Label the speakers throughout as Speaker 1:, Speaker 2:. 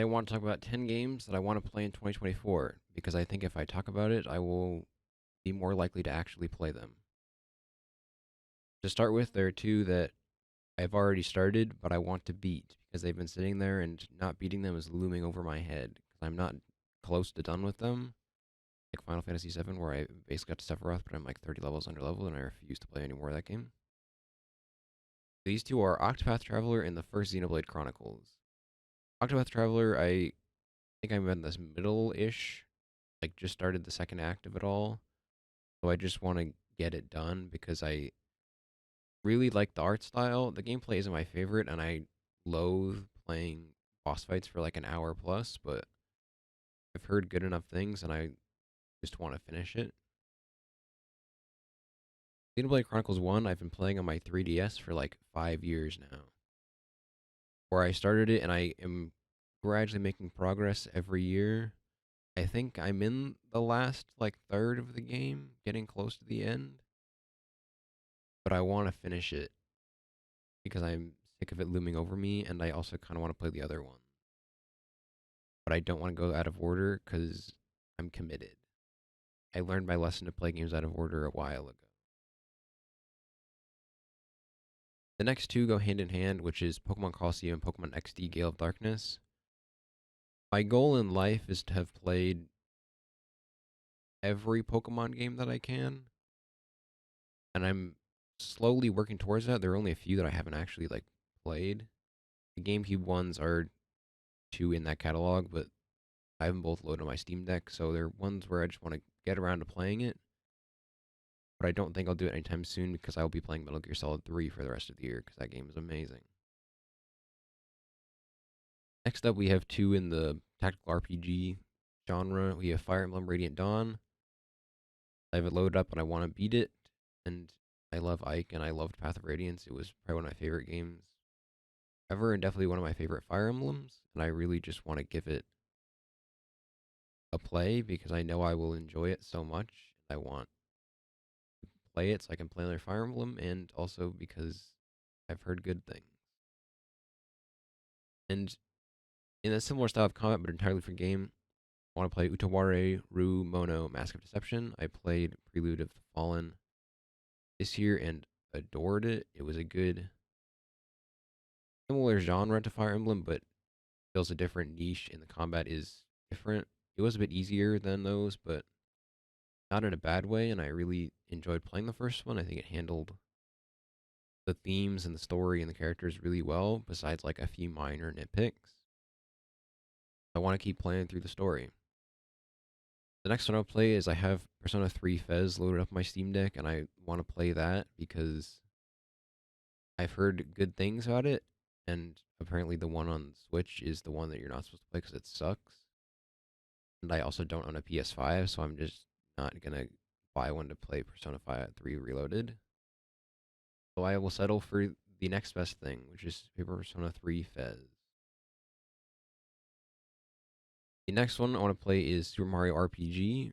Speaker 1: I want to talk about 10 games that I want to play in 2024 because I think if I talk about it, I will be more likely to actually play them. To start with, there are two that I've already started, but I want to beat because they've been sitting there and not beating them is looming over my head because I'm not close to done with them. Like Final Fantasy VII, where I basically got to Sephiroth, but I'm like 30 levels under level and I refuse to play any more of that game. These two are Octopath Traveler and the first Xenoblade Chronicles. Octopath Traveler, I think I'm in this middle-ish, like just started the second act of it all. So I just want to get it done because I really like the art style. The gameplay isn't my favorite, and I loathe playing boss fights for like an hour plus, but I've heard good enough things and I just want to finish it. Xenoblade Chronicles 1, I've been playing on my 3DS for like 5 years now. Where I started it and I am gradually making progress every year. I think I'm in the last like third of the game, getting close to the end, but I want to finish it because I'm sick of it looming over me, and I also kind of want to play the other one. But I don't want to go out of order because I'm committed. I learned my lesson to play games out of order a while ago. The next two go hand in hand, which is Pokemon Colosseum and Pokemon XD Gale of Darkness. My goal in life is to have played every Pokemon game that I can, and I'm slowly working towards that. There are only a few that I haven't actually like played. The GameCube ones are two in that catalog, but I have them both loaded on my Steam Deck, so they're ones where I just want to get around to playing it. But I don't think I'll do it anytime soon because I'll be playing Metal Gear Solid 3 for the rest of the year because that game is amazing. Next up, we have two in the tactical RPG genre. We have Fire Emblem Radiant Dawn. I have it loaded up and I want to beat it. And I love Ike and I loved Path of Radiance. It was probably one of my favorite games ever and definitely one of my favorite Fire Emblems. And I really just want to give it a play because I know I will enjoy it so much. I want to play it so I can play another Fire Emblem and also because I've heard good things. And in a similar style of combat but entirely different game, I want to play Utaware Ru Mono Mask of Deception. I played Prelude of the Fallen this year and adored it. It was a good similar genre to Fire Emblem, but feels a different niche and the combat is different. It was a bit easier than those, but not in a bad way, and I really enjoyed playing the first one. I think it handled the themes and the story and the characters really well, besides like a few minor nitpicks. I want to keep playing through the story. The next one I'll play is I have Persona 3 Fez loaded up my Steam Deck, and I want to play that because I've heard good things about it, and apparently the one on Switch is the one that you're not supposed to play because it sucks. And I also don't own a PS5, so I'm just not gonna buy one to play Persona 5 3 Reloaded. So I will settle for the next best thing, which is Paper Persona 3 Fez. The next one I want to play is Super Mario RPG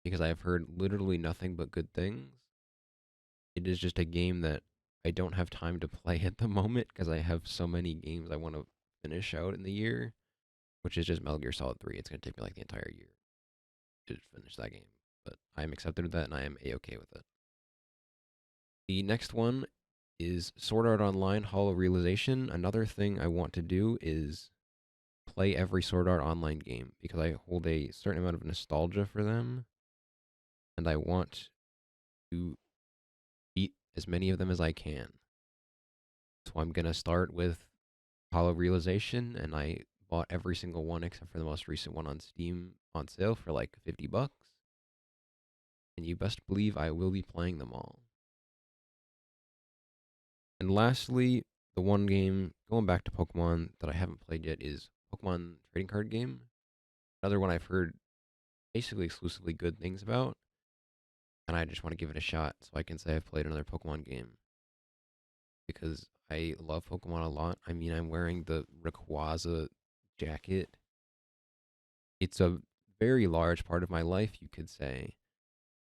Speaker 1: because I have heard literally nothing but good things. It is just a game that I don't have time to play at the moment because I have so many games I want to finish out in the year, which is just Metal Gear Solid 3. It's going to take me like the entire year to finish that game. But I'm accepted with that and I am A-okay with it. The next one is Sword Art Online Hollow Realization. Another thing I want to do is play every Sword Art Online game because I hold a certain amount of nostalgia for them and I want to beat as many of them as I can. So I'm going to start with Hollow Realization and I bought every single one except for the most recent one on Steam on sale for like $50. And you best believe I will be playing them all. And lastly, the one game going back to Pokemon that I haven't played yet is Pokemon Trading Card Game. Another one I've heard basically exclusively good things about, and I just want to give it a shot so I can say I've played another Pokemon game because I love Pokemon a lot. I mean, I'm wearing the Rayquaza jacket. It's a very large part of my life, you could say,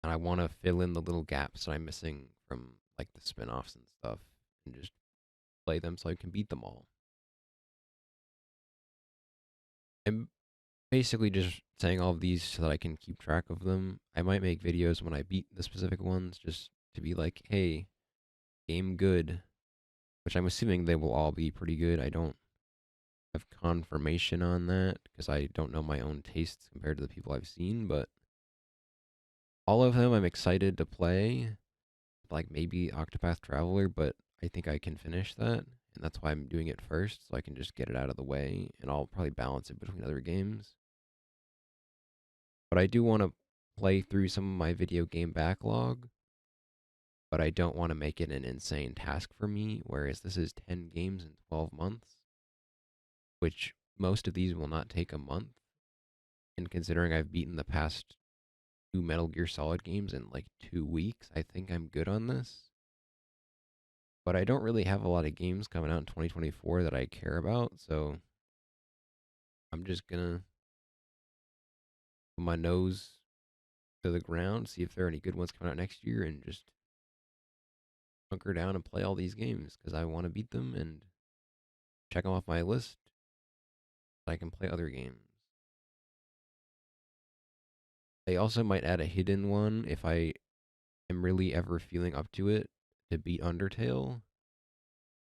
Speaker 1: and I want to fill in the little gaps that I'm missing from like the spin-offs and stuff and just play them so I can beat them all. I'm basically just saying all of these so that I can keep track of them. I might make videos when I beat the specific ones just to be like, hey, game good, which I'm assuming they will all be pretty good. I don't have confirmation on that because I don't know my own tastes compared to the people I've seen, but all of them I'm excited to play. Like maybe Octopath Traveler, but I think I can finish that, and that's why I'm doing it first, so I can just get it out of the way, and I'll probably balance it between other games. But I do want to play through some of my video game backlog, but I don't want to make it an insane task for me, whereas this is 10 games in 12 months, which most of these will not take a month. And considering I've beaten the past two Metal Gear Solid games in like 2 weeks, I think I'm good on this. But I don't really have a lot of games coming out in 2024 that I care about, so I'm just gonna put my nose to the ground, see if there are any good ones coming out next year, and just hunker down and play all these games because I want to beat them and check them off my list so I can play other games. They also might add a hidden one if I am really ever feeling up to it to beat Undertale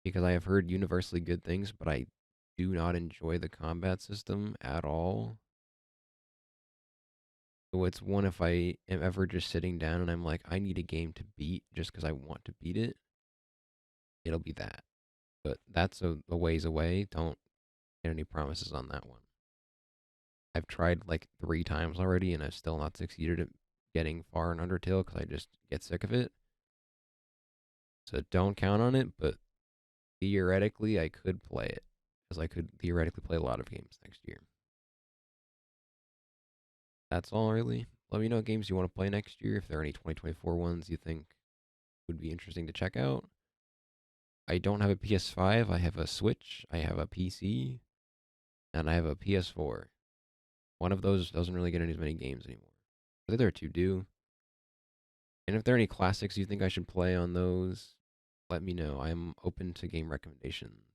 Speaker 1: because I have heard universally good things, but I do not enjoy the combat system at all. So it's one if I am ever just sitting down and I'm like, I need a game to beat just because I want to beat it, it'll be that. But that's a ways away. Don't get any promises on that one. I've tried like 3 times already and I've still not succeeded at getting far in Undertale because I just get sick of it. So don't count on it, but theoretically I could play it because I could theoretically play a lot of games next year. That's all really. Let me know what games you want to play next year. If there are any 2024 ones you think would be interesting to check out. I don't have a PS5. I have a Switch. I have a PC, and I have a PS4. One of those doesn't really get as many games anymore. The other two do. And if there are any classics you think I should play on those, let me know. I'm open to game recommendations.